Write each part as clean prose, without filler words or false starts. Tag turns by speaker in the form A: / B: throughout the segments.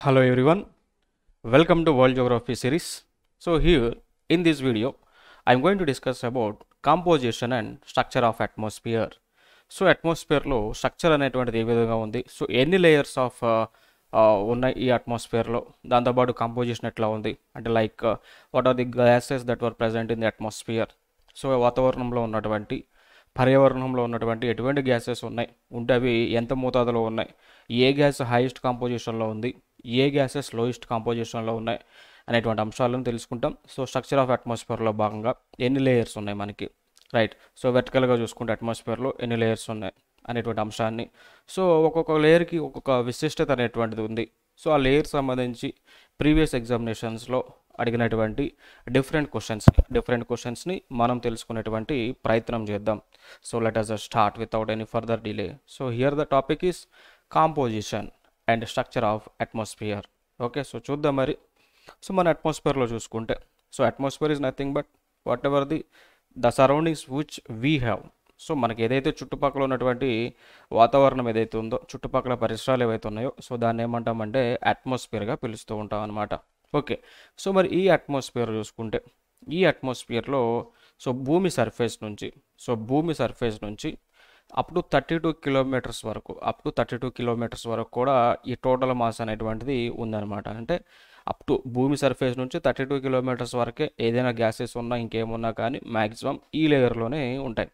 A: Hello everyone, welcome to World Geography series. So here in this video I am going to discuss about composition and structure of atmosphere. So అట్మాస్ఫియర్లో structure అనేటువంటిది ఏ విధంగా ఉంది, so ఎన్ని layers of ఉన్నాయి ఈ అట్మాస్ఫియర్లో, దాంతోపాటు composition ఎట్లా ఉంది అంటే like what are the gases that were present in the atmosphere. So వాతావరణంలో ఉన్నటువంటి పర్యావరణంలో ఉన్నటువంటి ఎటువంటి గ్యాసెస్ ఉన్నాయి, ఉంటే అవి ఎంత మోతాదులో ఉన్నాయి, ఏ గ్యాస్ హైయెస్ట్ కాంపోజిషన్లో ఉంది, ఏ గ్యాసెస్ లోయెస్ట్ కాంపోజిషన్లో ఉన్నాయి అనేటువంటి అంశాలను తెలుసుకుంటాం. సో స్ట్రక్చర్ ఆఫ్ అట్మాస్ఫియర్లో భాగంగా ఎన్ని లేయర్స్ ఉన్నాయి మనకి, రైట్. సో వెర్టికల్గా చూసుకుంటే అట్మాస్ఫియర్లో ఎన్ని లేయర్స్ ఉన్నాయి అనేటువంటి అంశాన్ని, సో ఒక్కొక్క లేయర్కి ఒక్కొక్క విశిష్టత అనేటువంటిది ఉంది. సో ఆ లేయర్ సంబంధించి ప్రీవియస్ ఎగ్జామినేషన్స్లో అడిగినటువంటి డిఫరెంట్ క్వశ్చన్స్ని మనం తెలుసుకునేటువంటి ప్రయత్నం చేద్దాం. So let us start without any further delay. So here the topic is composition and structure of atmosphere. Okay, so చూద్దాం మరి. సో మన అట్మాస్ఫియర్లో చూసుకుంటే, so atmosphere is nothing but what ever the surroundings which we have. So మనకి ఏదైతే చుట్టుపక్కల ఉన్నటువంటి వాతావరణం ఏదైతే ఉందో, చుట్టుపక్కల పరిసరాలు ఏవైతే ఉన్నాయో, సో దాన్ని ఏమంటామంటే అట్మాస్ఫియర్గా పిలుస్తూ ఉంటాం అనమాట. ఓకే, సో మరి ఈ అట్మాస్ఫియర్ చూసుకుంటే, ఈ అట్మాస్ఫియర్లో సో భూమి సర్ఫేస్ నుంచి అప్ టు 32 కిలోమీటర్స్ వరకు కూడా ఈ టోటల్ మాస్ అనేటువంటిది ఉందన్నమాట. అంటే అప్ టు భూమి సర్ఫేస్ నుంచి 32 కిలోమీటర్స్ వరకే ఏదైనా గ్యాసెస్ ఉన్నా ఇంకేమున్నా కానీ మ్యాక్సిమం ఈ లేయర్లోనే ఉంటాయి.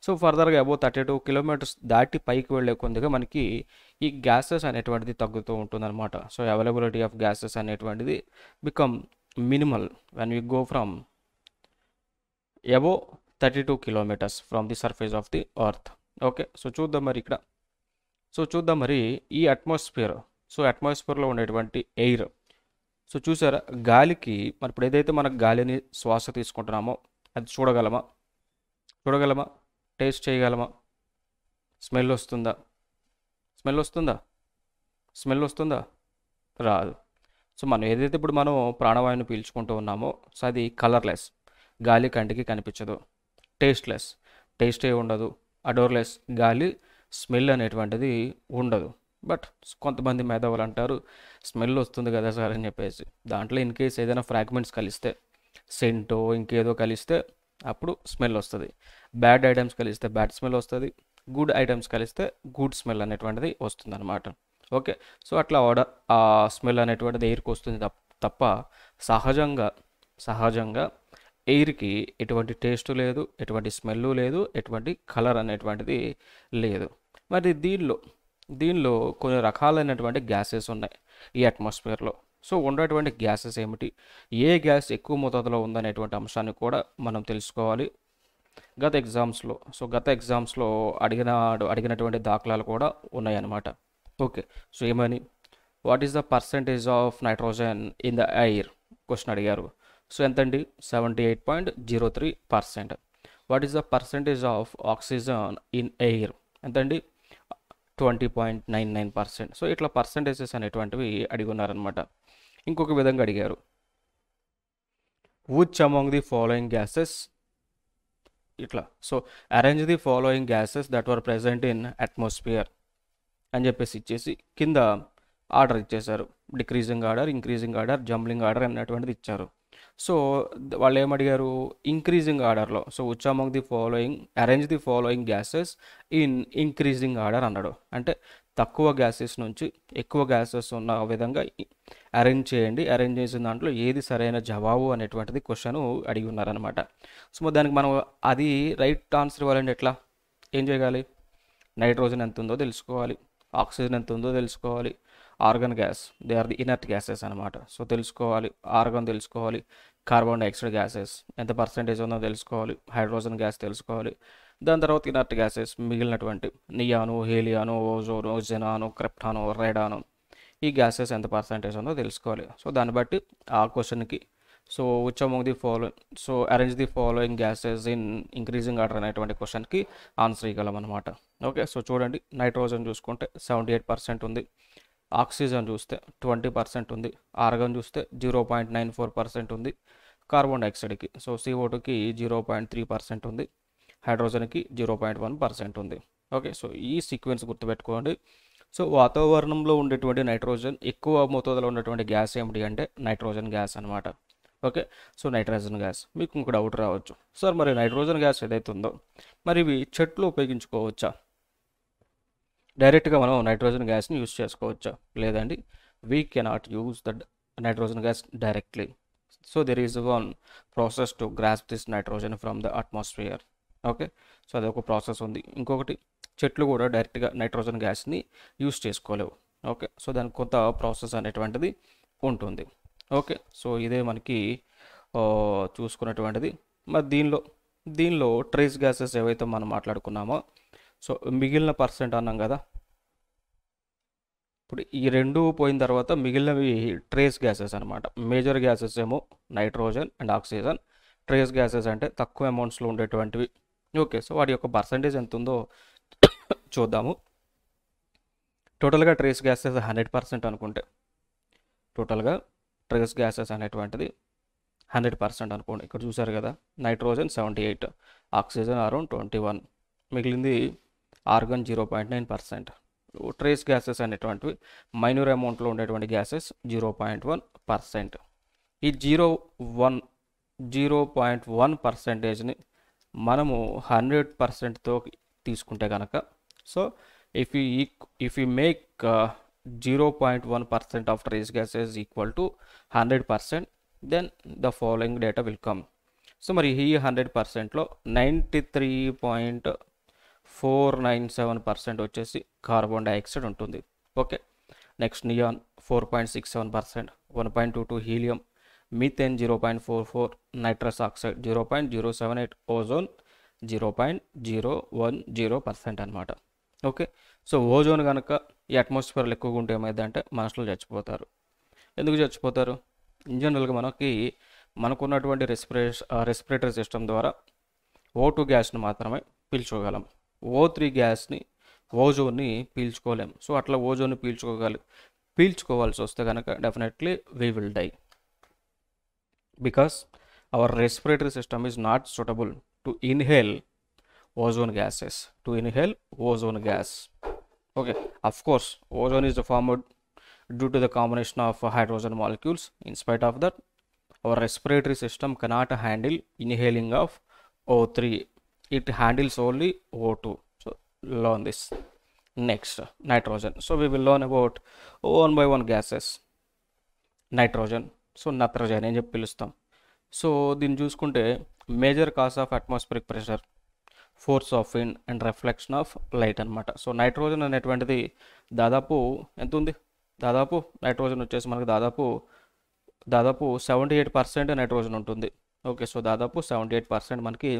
A: సో ఫర్దర్గా అబౌవ్ 32 కిలోమీటర్స్ దాటి పైకి వెళ్ళే కొద్దిగా మనకి ఈ గ్యాసెస్ అనేటువంటిది తగ్గుతూ ఉంటుందన్నమాట. సో అవైలబిలిటీ ఆఫ్ గ్యాసెస్ అనేటువంటిది become minimal when we go from above 32 kilometres from the surface of the earth. Okay, so చూద్దాం మరి ఈ అట్మాస్ఫియర్లో ఉండేటువంటి ఎయిర్. సో చూసారా, గాలికి మరి ఇప్పుడు ఏదైతే మనకు గాలిని శ్వాస తీసుకుంటున్నామో అది చూడగలమా, టేస్ట్ చేయగలమా, స్మెల్ వస్తుందా, రాదు. సో మనం ఏదైతే ఇప్పుడు మనం ప్రాణవాయువుని పీల్చుకుంటూ ఉన్నామో, సో అది కలర్లెస్, గాలి కంటికి కనిపించదు. టేస్టే ఉండదు. అడోర్లెస్, గాలి స్మెల్ అనేటువంటిది ఉండదు. బట్ కొంతమంది మేధావులు అంటారు స్మెల్ వస్తుంది కదా సార్ అని చెప్పేసి. దాంట్లో ఇన్ కేస్ ఏదైనా ఫ్రాగ్మెంట్స్ కలిస్తే, సెంటో ఇంకేదో కలిస్తే అప్పుడు స్మెల్ వస్తుంది. బ్యాడ్ ఐటమ్స్ కలిస్తే బ్యాడ్ స్మెల్ వస్తుంది, గుడ్ ఐటమ్స్ కలిస్తే గుడ్ స్మెల్ అనేటువంటిది వస్తుంది అనమాట. ఓకే, సో అట్లా ఆ స్మెల్ అనేటువంటిది ఎయిర్కి వస్తుంది తప్ప సహజంగా ఎయిర్కి ఎటువంటి టేస్ట్ లేదు, ఎటువంటి స్మెల్ లేదు, ఎటువంటి కలర్ అనేటువంటిది లేదు. మరి దీనిలో కొన్ని రకాలైనటువంటి గ్యాసెస్ ఉన్నాయి ఈ అట్మాస్ఫియర్లో. సో ఉన్నటువంటి గ్యాసెస్ ఏమిటి, ఏ గ్యాస్ ఎక్కువ మోతాదులో ఉందనేటువంటి అంశాన్ని కూడా మనం తెలుసుకోవాలి. గత ఎగ్జామ్స్లో అడిగినటువంటి దాఖలాలు కూడా ఉన్నాయన్నమాట. ఓకే, సో ఏమని, what is the percentage of nitrogen in the air question అడిగారు. సో ఎంతండి, 78.03%. What is the percentage of oxygen in air, ఎంతండి, 20.99%. సో ఇట్లా పర్సెంటేజెస్ అనేటువంటివి అడిగి ఉన్నారనమాట. ఇంకొక విధంగా అడిగారు, which among the following gases, ఇట్లా. So arrange the following gases that were present in atmosphere అని చెప్పేసి ఇచ్చేసి కింద ఆర్డర్ ఇచ్చేశారు. Decreasing order, increasing order, jumbling order అనేటువంటిది ఇచ్చారు. సో వాళ్ళు ఏమడిగారు, ఇంక్రీజింగ్ ఆర్డర్లో, so which among the following, arrange the following gases in increasing order అన్నాడు. అంటే తక్కువ గ్యాసెస్ నుంచి ఎక్కువ గ్యాసెస్ ఉన్న విధంగా అరేంజ్ చేయండి, అరేంజ్ చేసిన దాంట్లో ఏది సరైన జవాబు అనేటువంటిది క్వశ్చన్ అడిగి ఉన్నారనమాట. సో దానికి మనం అది రైట్ ఆన్సర్ ఇవ్వాలంటే ఎట్లా, ఏం చేయగాలి, నైట్రోజన్ ఎంత ఉందో తెలుసుకోవాలి, ఆక్సిజన్ ఎంత ఉందో తెలుసుకోవాలి, argon gas, they are the inert gases అనమాట. సో తెలుసుకోవాలి, ఆర్గన్ తెలుసుకోవాలి, కార్బన్ డైఆక్సైడ్ గ్యాసెస్ ఎంత పర్సెంటేజ్ ఉందో తెలుసుకోవాలి, హైడ్రోజన్ గ్యాస్ తెలుసుకోవాలి, దాని తర్వాత ఇనర్ట్ గ్యాసెస్ మిగిలినటువంటి నియాను, హేలియాను, ఓజోను, జెనాను, క్రిప్టాను, రేడాను, ఈ గ్యాసెస్ ఎంత పర్సెంటేజ్ ఉందో తెలుసుకోవాలి. సో దాన్ని బట్టి ఆ క్వశ్చన్కి so which among the following, so arrange the following gases in increasing order అనేటువంటి క్వశ్చన్కి ఆన్సర్ ఇవ్వగలం అనమాట. ఓకే, సో చూడండి, నైట్రోజన్ చూసుకుంటే 78% ఉంది, ఆక్సిజన్ చూస్తే 20% ఉంది, ఆర్గన్ చూస్తే 0.94% ఉంది, కార్బన్ డైఆక్సైడ్కి సో CO2కి 0.3% ఉంది, హైడ్రోజన్కి 0.1% ఉంది. ఓకే, సో ఈ సీక్వెన్స్ గుర్తుపెట్టుకోండి. సో వాతావరణంలో ఉండేటువంటి నైట్రోజన్ ఎక్కువ మోతాదులో ఉన్నటువంటి గ్యాస్ ఏమిటి అంటే నైట్రోజన్ గ్యాస్ అనమాట. Okay, so nitrogen gas. మీకు ఇంకో డౌట్ రావచ్చు, సార్ మరి నైట్రోజన్ గ్యాస్ ఏదైతే ఉందో మరి ఇవి చెట్లు ఉపయోగించుకోవచ్చా, డైరెక్ట్గా మనం నైట్రోజన్ గ్యాస్ని యూజ్ చేసుకోవచ్చా? లేదండి, we cannot use the nitrogen gas directly. So there is one process to grasp this nitrogen from the atmosphere. Okay, so అదొక ప్రాసెస్ ఉంది. ఇంకొకటి, చెట్లు కూడా డైరెక్ట్గా నైట్రోజన్ గ్యాస్ని యూజ్ చేసుకోలేవు. ఓకే, సో దానికి కొంత ప్రాసెస్ అనేటువంటిది ఉంటుంది. ఓకే, సో ఇదే మనకి చూసుకున్నటువంటిది. మరి దీనిలో ట్రేస్ గ్యాసెస్ ఏవైతే మనం మాట్లాడుకున్నామో, సో మిగిలిన పర్సెంట్ అన్నాం కదా, ఇప్పుడు ఈ రెండు పోయిన తర్వాత మిగిలినవి ట్రేస్ గ్యాసెస్ అనమాట. మేజర్ గ్యాసెస్ ఏమో nitrogen and oxygen. Trace gases అంటే తక్కువ అమౌంట్స్లో ఉండేటువంటివి. ఓకే, సో వాటి యొక్క పర్సంటేజ్ ఎంత ఉందో చూద్దాము. టోటల్గా ట్రేస్ గ్యాసెస్ 100% అనుకుంటే, టోటల్గా ట్రేస్ గ్యాసెస్ అనేటువంటిది 100% అనుకోండి. ఇక్కడ చూసారు కదా, నైట్రోజన్ 78, ఆక్సిజన్ అరౌండ్ 21, మిగిలింది ఆర్గాన్ 0.9%. ట్రేస్ గ్యాసెస్ అనేటువంటివి మైనర్ అమౌంట్లో ఉండేటువంటి గ్యాసెస్ 0.1%. ఈ 0.1%ని మనము 100%తో తీసుకుంటే కనుక, so if you make 0.1% of trace gases equal to 100%, then the following data will come. So మరి ఈ 100%లో 93.497% వచ్చేసి కార్బన్ డైఆక్సైడ్ ఉంటుంది. Okay, next neon 4.67%, 1.22 helium, methane 0.44, nitrous oxide 0.078, ozone 0.010% అనమాట. ఓకే, సో ఓజోన్ కనుక ఈ అట్మాస్ఫియర్లో ఎక్కువగా ఉంటే ఏమైందంటే మనుషులు చచ్చిపోతారు. ఎందుకు చచ్చిపోతారు? ఇన్ జనరల్గా మనకున్నటువంటి రెస్పిరేటరీ సిస్టమ్ ద్వారా O2 గ్యాస్ని మాత్రమే పీల్చుకోగలం. O3 గ్యాస్ని, ఓజోన్ని పీల్చుకోలేం. సో అట్లా ఓజోన్ని పీల్చుకోవాల్సి వస్తే కనుక definitely we will die, because our respiratory system is not suitable to inhale ozone gases, to inhale ozone gas. Okay, of course ozone is formed due to the combination of hydrogen molecules. In spite of that, our respiratory system cannot handle inhaling of O3, it handles only O2. So learn this. Next, nitrogen. So we will learn about one by one gases. Nitrogen, so నత్రజని అని చెప్పి పిలుస్తాం. So దీన్ని చూసుకుంటే major cause of atmospheric pressure, force of wind and reflection of light అనమాట. So nitrogen అనేటువంటిది దాదాపు ఎంత ఉంది, దాదాపు నైట్రోజన్ వచ్చేసి మనకు దాదాపు 78% నైట్రోజన్ ఉంటుంది. ఓకే, సో దాదాపు 78% మనకి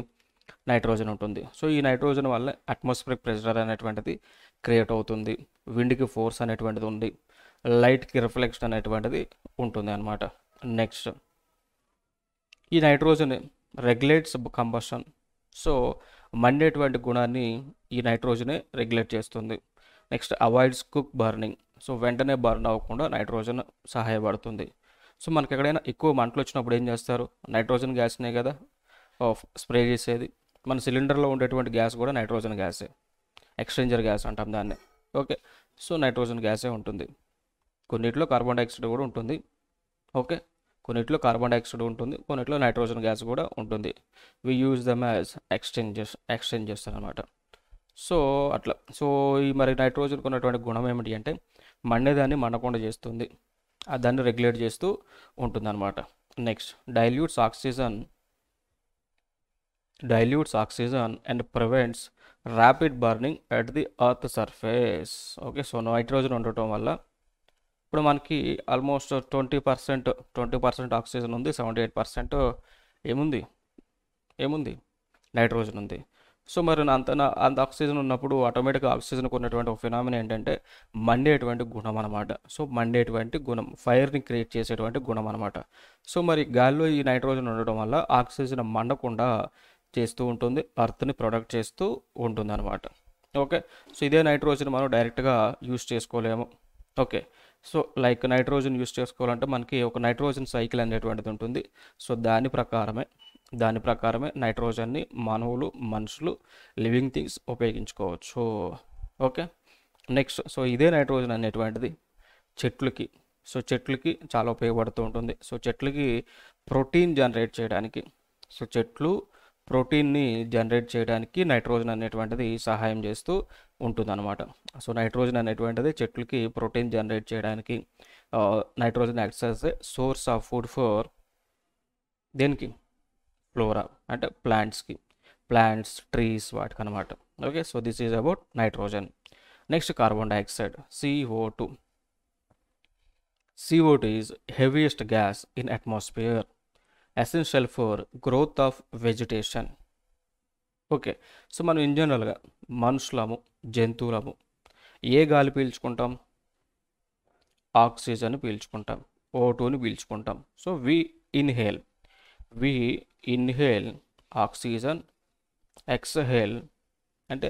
A: నైట్రోజన్ ఉంటుంది. సో ఈ నైట్రోజన్ వల్ల అట్మాస్ఫిరిక్ ప్రెషర్ అనేటువంటిది క్రియేట్ అవుతుంది, విండ్కి ఫోర్స్ అనేటువంటిది ఉంది, లైట్కి రిఫ్లెక్షన్ అనేటువంటిది ఉంటుంది అనమాట. నెక్స్ట్, ఈ నైట్రోజన్ రెగ్యులేట్స్ కంబషన్. సో మండేటువంటి గుణాన్ని ఈ నైట్రోజనే రెగ్యులేట్ చేస్తుంది. Next, avoids cook burning. So వెంటనే బర్న్ అవ్వకుండా నైట్రోజన్ సహాయపడుతుంది. సో మనకి ఎక్కడైనా ఎక్కువ మంటలు వచ్చినప్పుడు ఏం చేస్తారు, నైట్రోజన్ గ్యాస్నే కదా స్ప్రే చేసేది. మన సిలిండర్లో ఉండేటువంటి గ్యాస్ కూడా నైట్రోజన్ గ్యాసే, ఎక్స్చేంజర్ గ్యాస్ అంటాం దాన్ని. ఓకే, సో నైట్రోజన్ గ్యాసే ఉంటుంది. కొన్నిట్లో కార్బన్ డైఆక్సైడ్ కూడా ఉంటుంది. ఓకే, కొన్నిట్లో కార్బన్ డైఆక్సైడ్ ఉంటుంది, కొన్నిట్లో నైట్రోజన్ గ్యాస్ కూడా ఉంటుంది. We use them as exchange చేస్తారనమాట. సో అట్లా. సో ఈ మరి నైట్రోజన్ ఉన్నటువంటి గుణం ఏమిటి అంటే మండేదాన్ని మండకుండా చేస్తుంది, దాన్ని రెగ్యులేట్ చేస్తూ ఉంటుంది అనమాట. Next, dilutes oxygen and prevents rapid burning at the earth surface. Okay, so nitrogen ఉండటం వల్ల ఇప్పుడు మనకి ఆల్మోస్ట్ 20% ఆక్సిజన్ ఉంది, 78% ఏముంది నైట్రోజన్ ఉంది. సో మరి అంత ఆక్సిజన్ ఉన్నప్పుడు ఆటోమేటిక్గా ఆక్సిజన్కి ఉన్నటువంటి ఒక ఫినామినా ఏంటంటే మండేటువంటి గుణం అనమాట. సో మండేటువంటి గుణం, ఫైర్ని క్రియేట్ చేసేటువంటి గుణం అనమాట. సో మరి గాలిలో ఈ నైట్రోజన్ ఉండడం వల్ల ఆక్సిజన్ మండకుండా చేస్తూ ఉంటుంది, అర్త్ని ప్రొడక్ట్ చేస్తూ ఉంటుంది అనమాట. ఓకే, సో ఇదే నైట్రోజన్ మనం డైరెక్ట్గా యూజ్ చేసుకోలేము. Okay, so like nitrogen use చేసుకోవాలంటే మనకి ఒక నైట్రోజన్ సైకిల్ అనేటువంటిది ఉంటుంది. సో దాని ప్రకారమే నైట్రోజన్ని మనుషులు లివింగ్ థింగ్స్ ఉపయోగించుకోవచ్చు. ఓకే, నెక్స్ట్ సో ఇదే నైట్రోజన్ అనేటువంటిది చెట్లకి సో చెట్లకి చాలా ఉపయోగపడుతూ ఉంటుంది. సో చెట్లకి ప్రోటీన్ జనరేట్ చేయడానికి సో చెట్లు ప్రోటీన్ని జనరేట్ చేయడానికి నైట్రోజన్ అనేటువంటిది సహాయం చేస్తూ ఉంటుందన్నమాట. సో నైట్రోజన్ అనేటువంటిది చెట్లకి ప్రోటీన్ జనరేట్ చేయడానికి nitrogen acts as A source of food for దేనికి ఫ్లోరా అంటే ప్లాంట్స్ ట్రీస్ వాటికి అనమాట. Okay, so this is about nitrogen. Next carbon dioxide CO2. CO2 is heaviest gas in atmosphere, essential for growth of vegetation. Okay, so మనం in జనరల్గా మనుషులము జంతువులము ఏ గాలి పీల్చుకుంటాం? Oxygen పీల్చుకుంటాం, O2ని పీల్చుకుంటాం. So we inhale oxygen, exhale అంటే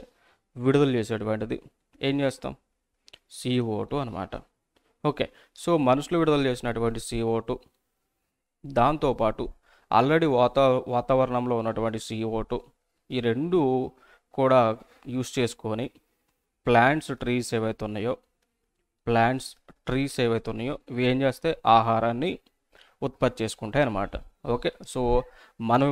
A: విడుదల చేసేటువంటిది ఏం చేస్తాం? CO2 అనమాట. Okay, so మనుషులు విడుదల చేసినటువంటి CO2 దాంతోపాటు ఆల్రెడీ వాతావరణంలో ఉన్నటువంటి CO2 ఈ రెండు కూడా యూస్ చేసుకొని ట్రీస్ ఏవైతే ఉన్నాయో ఇవి ఏం చేస్తే ఆహారాన్ని ఉత్పత్తి చేసుకుంటాయి అన్నమాట. ఓకే, సో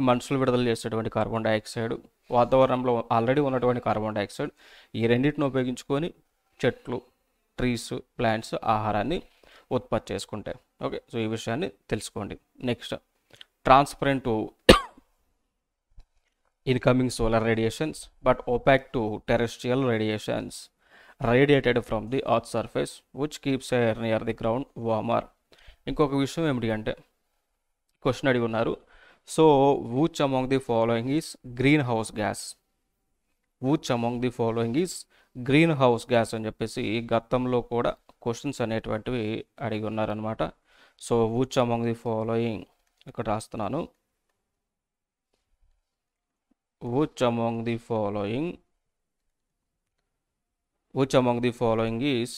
A: మనుషులు విడుదల చేసేటువంటి కార్బన్ డైఆక్సైడ్, వాతావరణంలో ఆల్రెడీ ఉన్నటువంటి కార్బన్ డైఆక్సైడ్, ఈ రెండింటిని ఉపయోగించుకొని చెట్లు ట్రీస్ ప్లాంట్స్ ఆహారాన్ని ఉత్పత్తి చేసుకుంటాయి. ఓకే, సో ఈ విషయాన్ని తెలుసుకోండి. Next transparent to incoming solar radiations but opaque to terrestrial radiations radiated from the earth surface which keeps air near the ground warmer. ఇంకొక విషయం ఏమిటి అంటే క్వశ్చన్ అడిగి ఉన్నారు. So which among the following is greenhouse gas అని చెప్పేసి గతంలో కూడా క్వశ్చన్స్ అనేటువంటివి అడిగి ఉన్నారనమాట. So which among the following ఇక్కడ రాస్తున్నాను. Which among the following is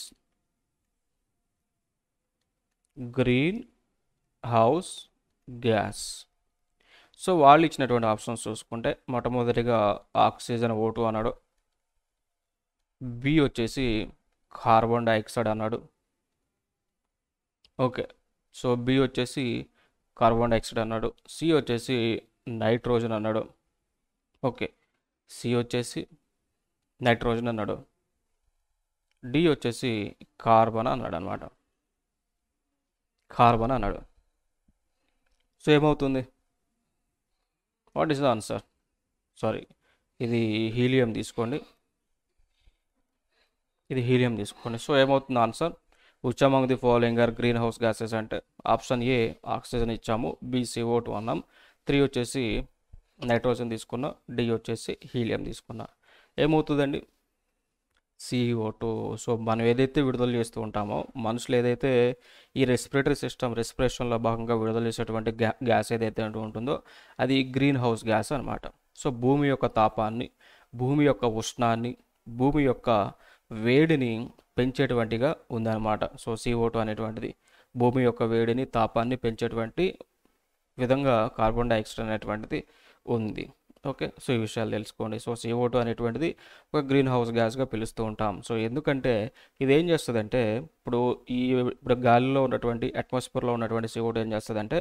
A: greenhouse gas? So వాళ్ళు ఇచ్చినటువంటి ఆప్షన్స్ చూసుకుంటే మొట్టమొదటిగా ఆక్సిజన్ O2 అన్నాడు, బి వచ్చేసి కార్బన్ డైఆక్సైడ్ అన్నాడు. ఓకే, సో బి వచ్చేసి కార్బన్ డైఆక్సైడ్ అన్నాడు, సి వచ్చేసి నైట్రోజన్ అన్నాడు. ఓకే, సి వచ్చేసి నైట్రోజన్ అన్నాడు, డి వచ్చేసి కార్బన్ అన్నాడు. సో ఏమవుతుంది? What is the answer? Sorry, ఇది హీలియం తీసుకోండి. సో ఏమవుతుంది answer? Which among the following are green house gases అంటే ఆప్షన్ ఏ ఆక్సిజన్ ఇచ్చాము, బి CO2 అన్నాం, 3 వచ్చేసి నైట్రోజన్ తీసుకున్నా, డి వచ్చేసి హీలియం తీసుకున్నా. ఏమవుతుందండి? CO2. సో మనం ఏదైతే విడుదల చేస్తూ ఉంటామో మనుషులు ఏదైతే ఈ రెస్పిరేషన్లో భాగంగా విడుదల చేసేటువంటి గ్యాస్ ఏదైతే ఉంటుందో అది గ్రీన్ హౌస్ గ్యాస్ అనమాట. సో భూమి యొక్క తాపాన్ని, భూమి యొక్క ఉష్ణాన్ని, భూమి యొక్క వేడిని పెంచేటువంటిగా ఉందన్నమాట. సో CO2 అనేటువంటిది భూమి యొక్క వేడిని తాపాన్ని పెంచేటువంటి విధంగా కార్బన్ డైఆక్సైడ్ అనేటువంటిది ఉంది. ఓకే, సో ఈ విషయాలు తెలుసుకోండి. సో CO2 అనేటువంటిది ఒక గ్రీన్ హౌస్ గ్యాస్గా పిలుస్తూ ఉంటాం. సో ఎందుకంటే ఇది ఏం చేస్తుందంటే ఇప్పుడు గాలిలో ఉన్నటువంటి అట్మాస్ఫియర్లో ఉన్నటువంటి CO2 ఏం చేస్తుందంటే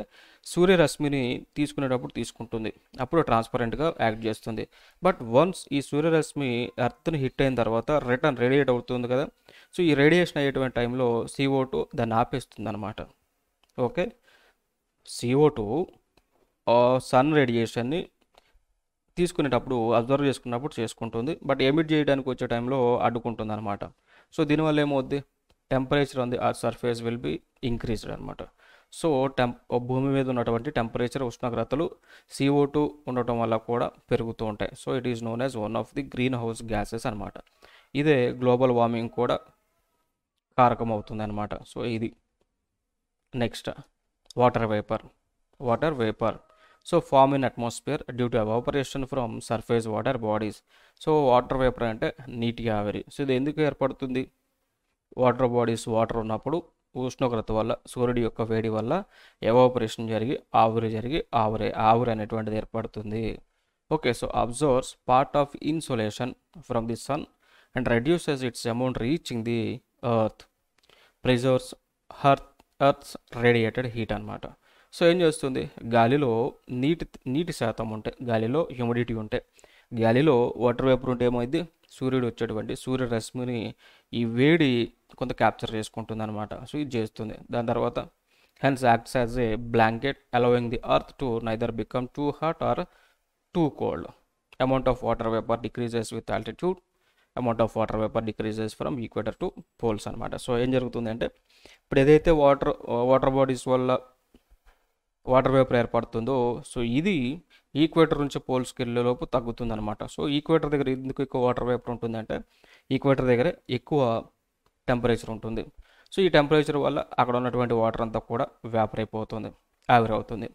A: సూర్యరశ్మిని తీసుకునేటప్పుడు తీసుకుంటుంది, అప్పుడు ట్రాన్స్పరెంట్గా యాక్ట్ చేస్తుంది. బట్ వన్స్ ఈ సూర్యరశ్మి ఎర్త్ని హిట్ అయిన తర్వాత రిటర్న్ రేడియేట్ అవుతుంది కదా, సో ఈ రేడియేషన్ అయ్యేటువంటి టైంలో CO2 దాన్ని ఆపేస్తుంది అనమాట. ఓకే, CO2 సన్ రేడియేషన్ని తీసుకునేటప్పుడు అబ్జర్వ్ చేసుకున్నప్పుడు చేసుకుంటుంది, బట్ ఎమిట్ చేయడానికి వచ్చే టైంలో అడ్డుకుంటుంది అనమాట. సో దీనివల్ల ఏమవుద్ది? Temperature on the earth surface will be increased అనమాట. సో భూమి మీద ఉన్నటువంటి టెంపరేచర్ ఉష్ణోగ్రతలు CO2 ఉండటం వల్ల కూడా పెరుగుతూ ఉంటాయి. So it is known as one of the green house gases అనమాట. ఇదే గ్లోబల్ వార్మింగ్ కూడా కారకం అవుతుంది అనమాట. సో ఇది next water vapour. So form in atmosphere due to evaporation from surface water bodies. So water vapour అంటే నీటి ఆవిరి. సో ఇది ఎందుకు ఏర్పడుతుంది? వాటర్ ఉన్నప్పుడు ఉష్ణోగ్రత వల్ల, సూర్యుడి యొక్క వేడి వల్ల ఎవాపరేషన్ జరిగి ఆవిరి అనేటువంటిది ఏర్పడుతుంది. Okay, so absorbs part of insolation from the sun and reduces its amount reaching the earth, preserves earth's radiated heat అనమాట. సో ఏం చేస్తుంది, గాలిలో నీటి శాతం ఉంటే, గాలిలో హ్యూమిడిటీ ఉంటే, గాలిలో వాటర్ వేపర్ ఉంటే ఏమైంది, సూర్యుడు వచ్చేటువంటి సూర్యరశ్మిని ఈ వేడి కొంత క్యాప్చర్ చేసుకుంటుంది అనమాట. సో ఇది చేస్తుంది. దాని తర్వాత hence acts as a blanket allowing the earth to neither become too hot or too cold. Amount of water vapour decreases with altitude, amount of water vapour decreases from equator to poles అనమాట. So ఏం జరుగుతుంది అంటే, ఇప్పుడు ఏదైతే water bodies వల్ల water vapour ఏర్పడుతుందో, so ఇది equator నుంచి పోల్స్కి వెళ్ళేలోపు తగ్గుతుంది అనమాట. సో ఈక్వేటర్ దగ్గర ఎందుకు ఎక్కువ వాటర్ వేపర్ ఉంటుందంటే, ఈక్వేటర్ దగ్గర ఎక్కువ టెంపరేచర్ ఉంటుంది. సో ఈ టెంపరేచర్ వల్ల అక్కడ ఉన్నటువంటి వాటర్ అంతా కూడా వేపర్ అయిపోతుంది, ఆవిరవుతుంది,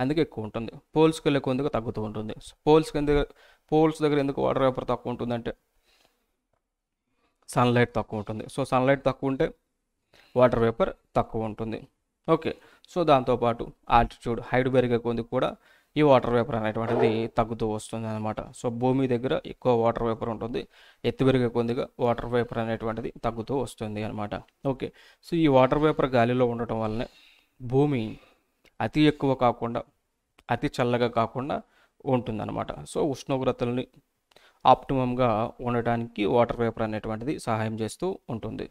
A: అందుకే ఎక్కువ ఉంటుంది. పోల్స్కి వెళ్ళే కొందుకు తగ్గుతూ ఉంటుంది. పోల్స్ దగ్గర ఎందుకు వాటర్ వేపర్ తక్కువ ఉంటుందంటే, సన్లైట్ తక్కువ ఉంటుంది. సో సన్లైట్ తక్కువ ఉంటే వాటర్ వేపర్ తక్కువ ఉంటుంది. ఓకే, సో దాంతోపాటు ఆల్టిట్యూడ్ హైట్ పెరిగే కొద్ది కూడా ఈ వాటర్ వేపర్ అనేటువంటిది తగ్గుతూ వస్తుంది అనమాట. సో భూమి దగ్గర ఎక్కువ వాటర్ వేపర్ ఉంటుంది, ఎత్తు పెరిగే కొద్దిగా వాటర్ వేపర్ అనేటువంటిది తగ్గుతూ వస్తుంది అనమాట. ఓకే, సో ఈ వాటర్ వేపర్ గాలిలో ఉండటం వల్లనే భూమి అతి ఎక్కువ కాకుండా అతి చల్లగా కాకుండా ఉంటుందన్నమాట. సో ఉష్ణోగ్రతల్ని ఆప్టిమమ్గా ఉండటానికి వాటర్ వేపర్ అనేటువంటిది సహాయం చేస్తూ ఉంటుంది.